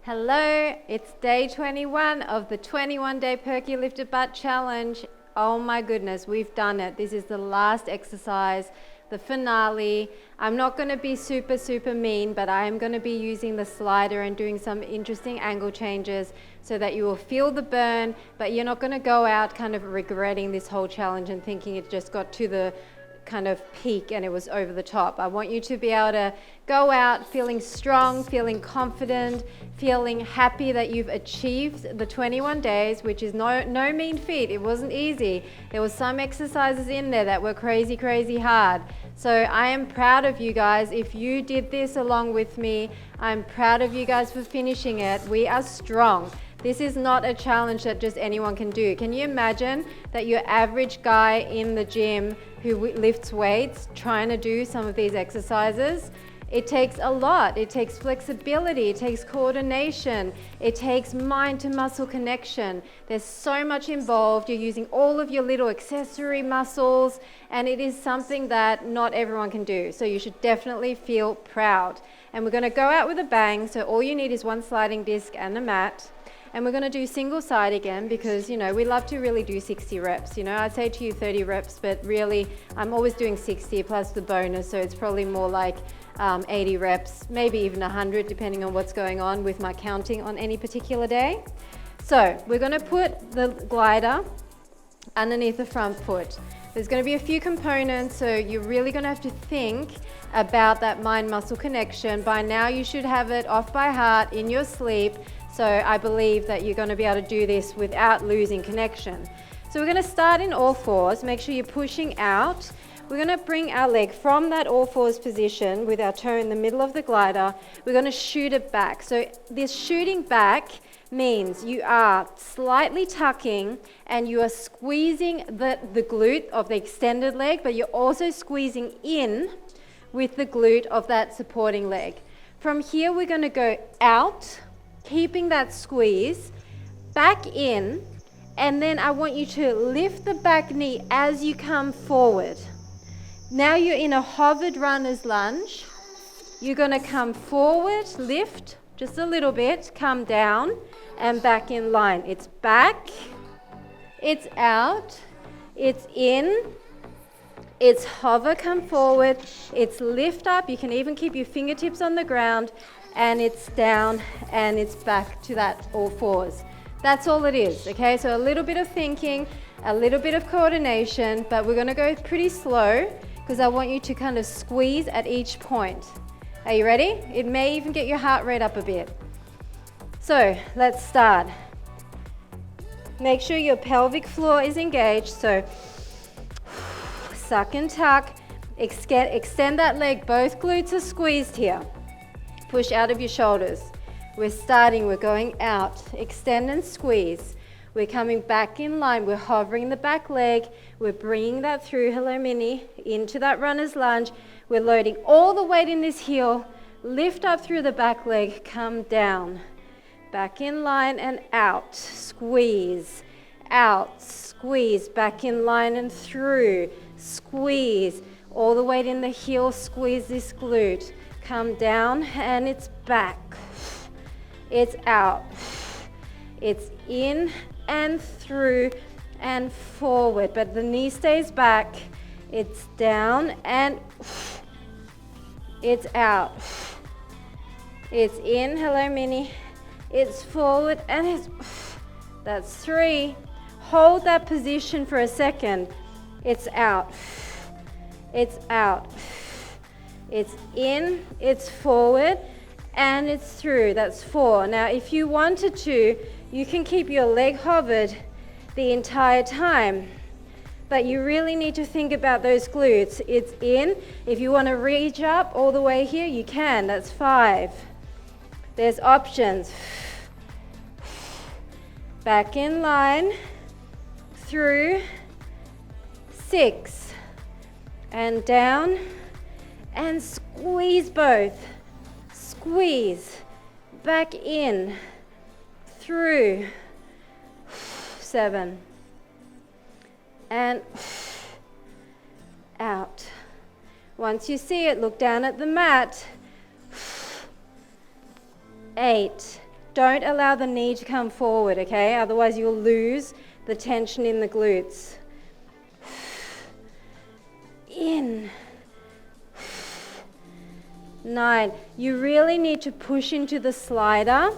Hello, it's day 21 of the 21-day Perky Lifted Butt Challenge. Oh my goodness, we've done it. This is the last exercise, the finale. I'm not going to be super mean, but I am going to be using the slider and doing some interesting angle changes so that you will feel the burn, but you're not going to go out kind of regretting this whole challenge and thinking it just got to the kind of peak and it was over the top. I want you to be able to go out feeling strong, feeling confident, feeling happy that you've achieved the 21 days, which is no mean feat. It wasn't easy. There was some exercises in there that were crazy hard. So I am proud of you guys. If you did this along with me, I'm proud of you guys for finishing it. We are strong. This is not a challenge that just anyone can do. Can you imagine that your average guy in the gym who lifts weights trying to do some of these exercises? It takes a lot. It takes flexibility, it takes coordination, it takes mind to muscle connection. There's so much involved. You're using all of your little accessory muscles, and it is something that not everyone can do. So you should definitely feel proud. And we're gonna go out with a bang. So all you need is one sliding disc and a mat. And we're going to do single side again because, you know, we love to really do 60 reps. You know, I'd say to you 30 reps, but really I'm always doing 60 plus the bonus. So it's probably more like 80 reps, maybe even 100, depending on what's going on with my counting on any particular day. So we're going to put the glider underneath the front foot. There's going to be a few components, so you're really going to have to think about that mind-muscle connection. By now you should have it off by heart in your sleep. So I believe that you're going to be able to do this without losing connection. So we're going to start in all fours. Make sure you're pushing out. We're going to bring our leg from that all fours position with our toe in the middle of the glider. We're going to shoot it back. So this shooting back means you are slightly tucking and you are squeezing the glute of the extended leg, but you're also squeezing in with the glute of that supporting leg. From here, we're going to go out, keeping that squeeze, back in, and then I want you to lift the back knee as you come forward. Now you're in a hovered runner's lunge. You're going to come forward, lift just a little bit, come down, and back in line. It's back, it's out, it's in, it's hover, come forward, it's lift up. You can even keep your fingertips on the ground, and it's down and it's back to that all fours. That's all it is, okay? So a little bit of thinking, a little bit of coordination, but we're gonna go pretty slow because I want you to kind of squeeze at each point. Are you ready? It may even get your heart rate up a bit. So let's start. Make sure your pelvic floor is engaged, so suck and tuck, extend that leg, both glutes are squeezed here. Push out of your shoulders. We're starting, we're going out. Extend and squeeze. We're coming back in line. We're hovering the back leg. We're bringing that through, hello mini, into that runner's lunge. We're loading all the weight in this heel. Lift up through the back leg, come down. Back in line and out. Squeeze, out, squeeze. Back in line and through. Squeeze. All the weight in the heel, squeeze this glute. Come down and it's back. It's out. It's in and through and forward, but the knee stays back. It's down and it's out. It's in, hello mini. It's forward and it's, that's 3. Hold that position for a second. It's out. It's out. It's in, it's forward, and it's through. That's 4. Now, if you wanted to, you can keep your leg hovered the entire time, but you really need to think about those glutes. It's in. If you want to reach up all the way here, you can. That's 5. There's options. Back in line, through, 6, and down, and squeeze both. Squeeze. Back in. Through. 7. And out. Once you see it, look down at the mat. 8. don't allow the knee to come forward, okay? Otherwise you'll lose the tension in the glutes. In. 9. You really need to push into the slider.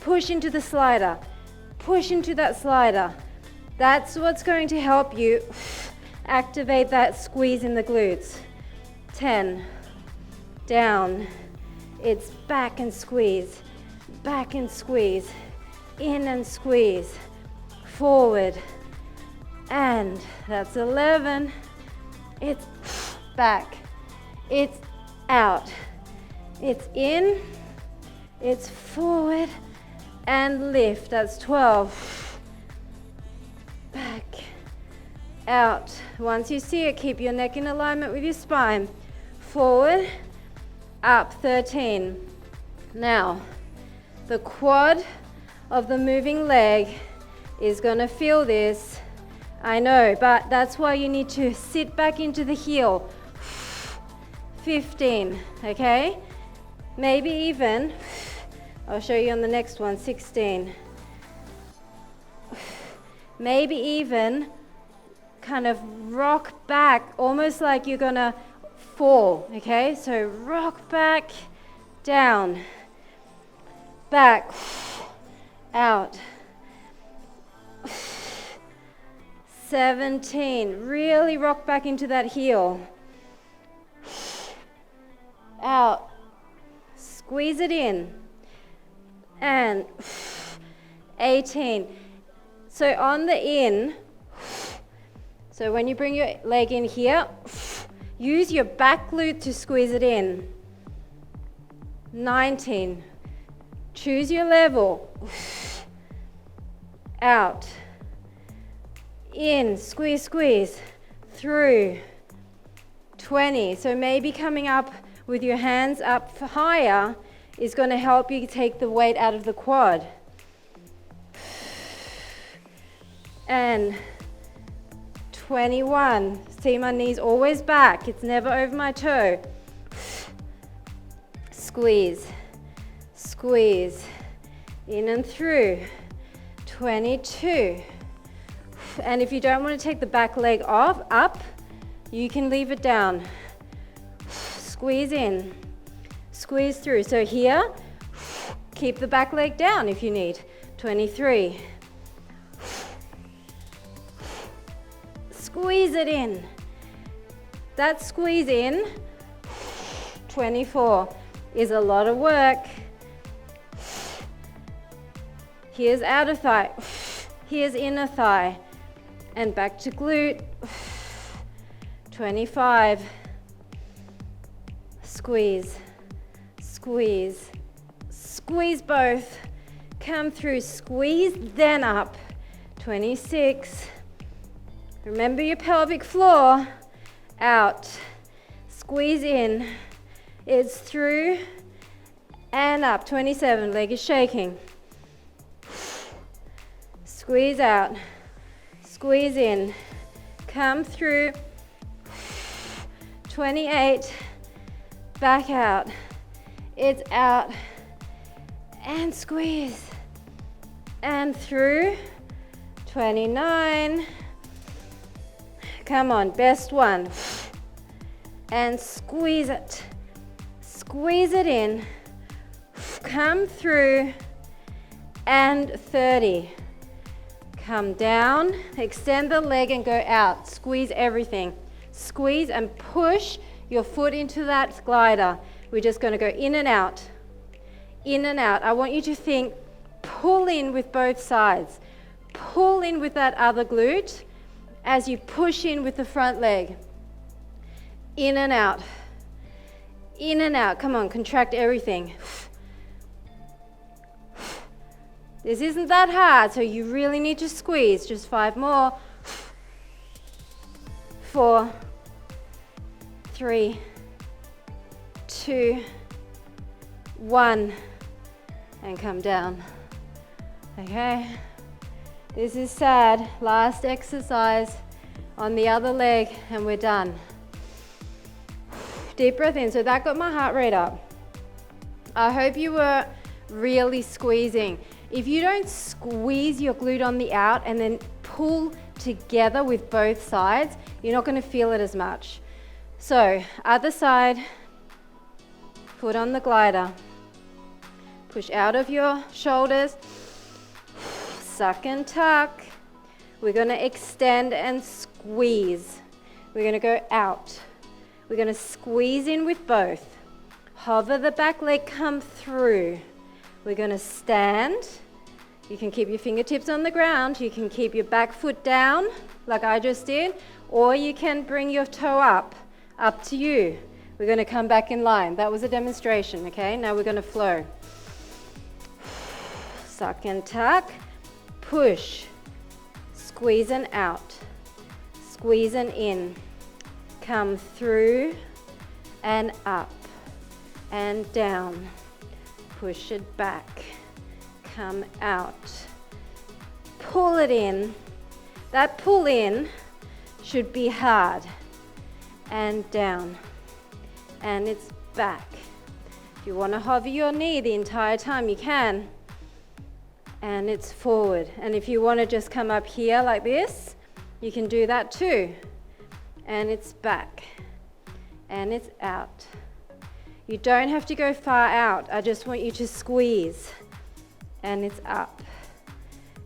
Push into the slider. Push into that slider. That's what's going to help you activate that squeeze in the glutes. 10. Down. It's back and squeeze. Back and squeeze. In and squeeze. Forward. And that's 11. It's back. It's out. It's in. It's forward. And lift. That's 12. Back. Out. Once you see it, keep your neck in alignment with your spine. Forward. Up. 13. Now, the quad of the moving leg is going to feel this. I know, but that's why you need to sit back into the heel. 15, okay? Maybe even, I'll show you on the next one, 16. Maybe even kind of rock back, almost like you're gonna fall, okay? So rock back, down, back, out. 17, really rock back into that heel. Out, squeeze it in, and 18. So on the in, so when you bring your leg in here, use your back glute to squeeze it in. 19, choose your level. Out, in, squeeze, squeeze, through. 20, so maybe coming up with your hands up higher is going to help you take the weight out of the quad. And 21, see my knees always back, it's never over my toe. Squeeze, squeeze, in and through. 22. And if you don't want to take the back leg off, up, you can leave it down. Squeeze in, squeeze through. So here, keep the back leg down if you need. 23. Squeeze it in. That squeeze in, 24, is a lot of work. Here's outer thigh, here's inner thigh, and back to glute. 25. Squeeze, squeeze, squeeze both. Come through, squeeze, then up. 26. Remember your pelvic floor. Out, squeeze in. It's through and up. 27, leg is shaking. Squeeze out, squeeze in, come through. 28, back out. It's out and squeeze and through. 29. Come on, best one. And squeeze it. Squeeze it in. Come through. And 30. Come down, extend the leg and go out. Squeeze everything. Squeeze and push your foot into that glider. We're just going to go in and out. In and out. I want you to think, pull in with both sides. Pull in with that other glute as you push in with the front leg. In and out. In and out. Come on, contract everything. This isn't that hard, so you really need to squeeze. Just 5 more. 4, 3, 2, 1, and come down. Okay? This is sad. Last exercise on the other leg, and we're done. Deep breath in. So that got my heart rate up. I hope you were really squeezing. If you don't squeeze your glute on the out and then pull together with both sides, you're not going to feel it as much. So, other side, foot on the glider. Push out of your shoulders, suck and tuck. We're going to extend and squeeze. We're going to go out. We're going to squeeze in with both. Hover the back leg, come through. We're going to stand. You can keep your fingertips on the ground. You can keep your back foot down, like I just did, or you can bring your toe up to you. We're going to come back in line. That was a demonstration, okay? Now we're going to flow. Suck and tuck, push, squeeze and out, squeeze and in, come through and up and down, push it back, come out, pull it in. That pull in should be hard, and down, and it's back. If you want to hover your knee the entire time, you can. And it's forward. And if you want to just come up here like this, you can do that too. And it's back. And it's out. You don't have to go far out. I just want you to squeeze. And it's up.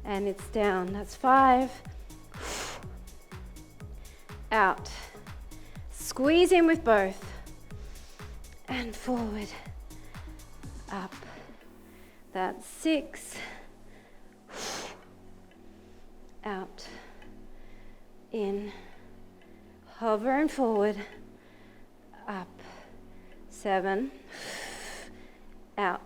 And it's down. That's 5. Out. Squeeze in with both. And forward. Up. That's 6. Out, in, hover and forward, up, 7, out,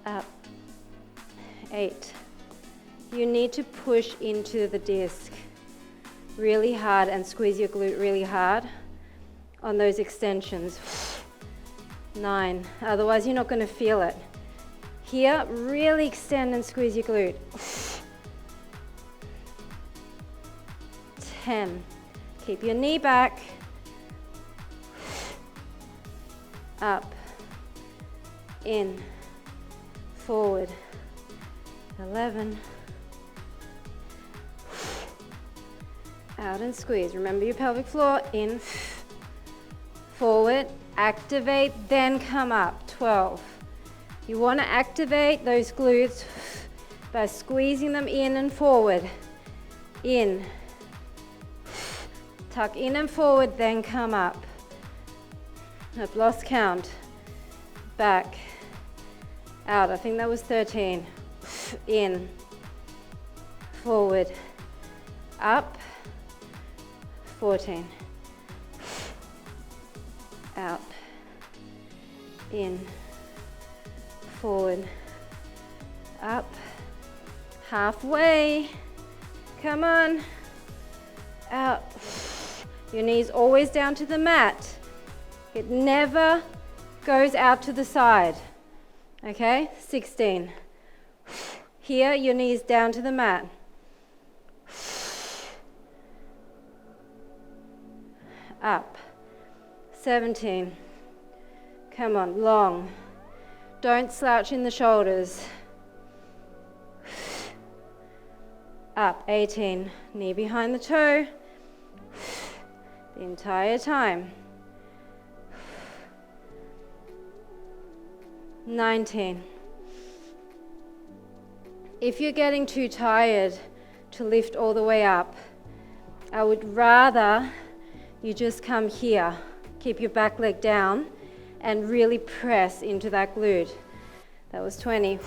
up, 8. You need to push into the disc really hard and squeeze your glute really hard on those extensions. 9, otherwise you're not going to feel it. Here, really extend and squeeze your glute. 10, keep your knee back, up, in, forward, 11, out and squeeze. Remember your pelvic floor, in, forward, activate, then come up, 12. You want to activate those glutes by squeezing them in and forward, in, tuck in and forward, then come up. I've lost count, back, out, I think that was 13, in, forward, up, 14, out, in, forward, up, halfway, come on, out. Your knees always down to the mat. It never goes out to the side, okay? 16. Here, your knees down to the mat. Up. 17. Come on, long. Don't slouch in the shoulders. Up. 18. Knee behind the toe. The entire time. 19. If you're getting too tired to lift all the way up, I would rather you just come here, keep your back leg down, and really press into that glute. That was 20.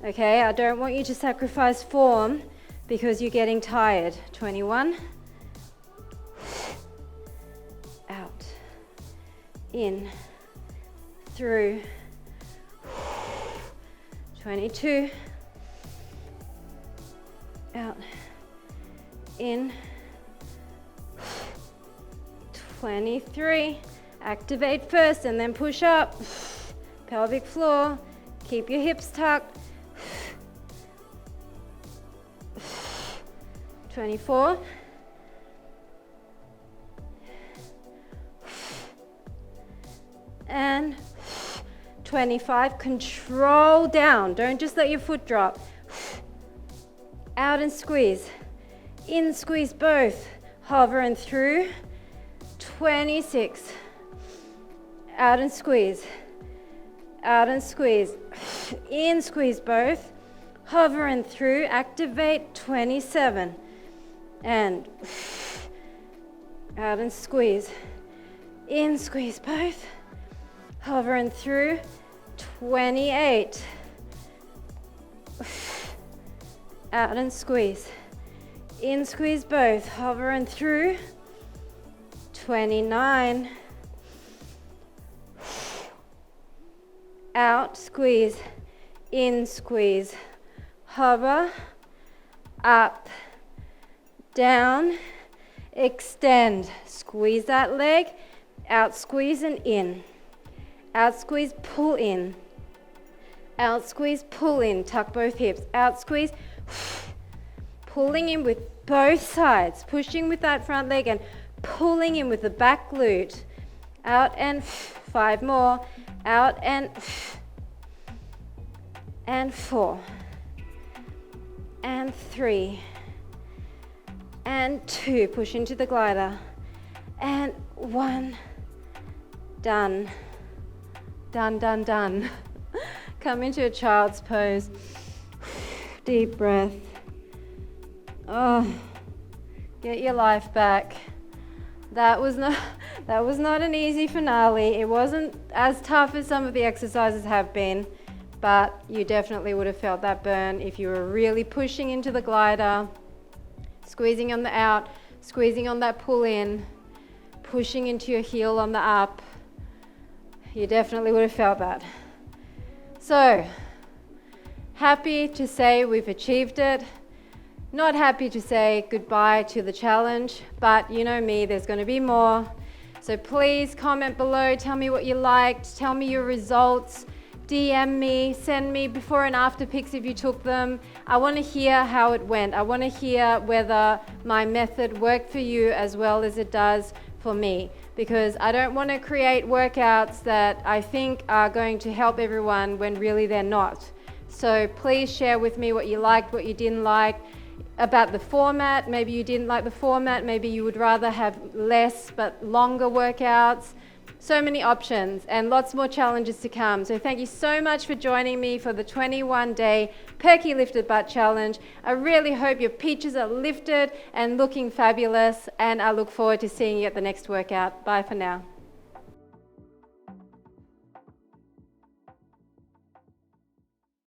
Okay, I don't want you to sacrifice form because you're getting tired. 21. Out. In. Through. 22. Out. In. 23. Activate first and then push up. Pelvic floor. Keep your hips tucked. 24. and 25. Control down. Don't just let your foot drop. Out and squeeze. In, squeeze both. Hover and through. 26. Out and squeeze. Out and squeeze. In, squeeze both. Hover and through. Activate. 27. And out and squeeze. In, squeeze both. Hover and through. 28. Out and squeeze. In, squeeze both. Hover and through. 29. Out, squeeze. In, squeeze. Hover. Up. Down. Extend. Squeeze that leg. Out, squeeze and in. Out, squeeze, pull in. Out, squeeze, pull in. Tuck both hips. Out, squeeze. Pulling in with both sides. Pushing with that front leg and pulling in with the back glute. Out and 5 more. Out and 4. And 3. And 2. Push into the glider. And 1. Done. Done, done, done. Come into a child's pose. Deep breath. Oh, get your life back. That was not an easy finale. It wasn't as tough as some of the exercises have been, but you definitely would have felt that burn if you were really pushing into the glider, squeezing on the out, squeezing on that pull in, pushing into your heel on the up. You definitely would have felt that. So, happy to say we've achieved it. Not happy to say goodbye to the challenge, but you know me, there's going to be more. So please comment below, tell me what you liked, tell me your results, DM me, send me before and after pics if you took them. I want to hear how it went. I want to hear whether my method worked for you as well as it does for me, because I don't want to create workouts that I think are going to help everyone when really they're not. So please share with me what you liked, what you didn't like, about the format. Maybe you didn't like the format, maybe you would rather have less but longer workouts. So many options and lots more challenges to come. So thank you so much for joining me for the 21-day Perky Lifted Butt Challenge. I really hope your peaches are lifted and looking fabulous, and I look forward to seeing you at the next workout. Bye for now.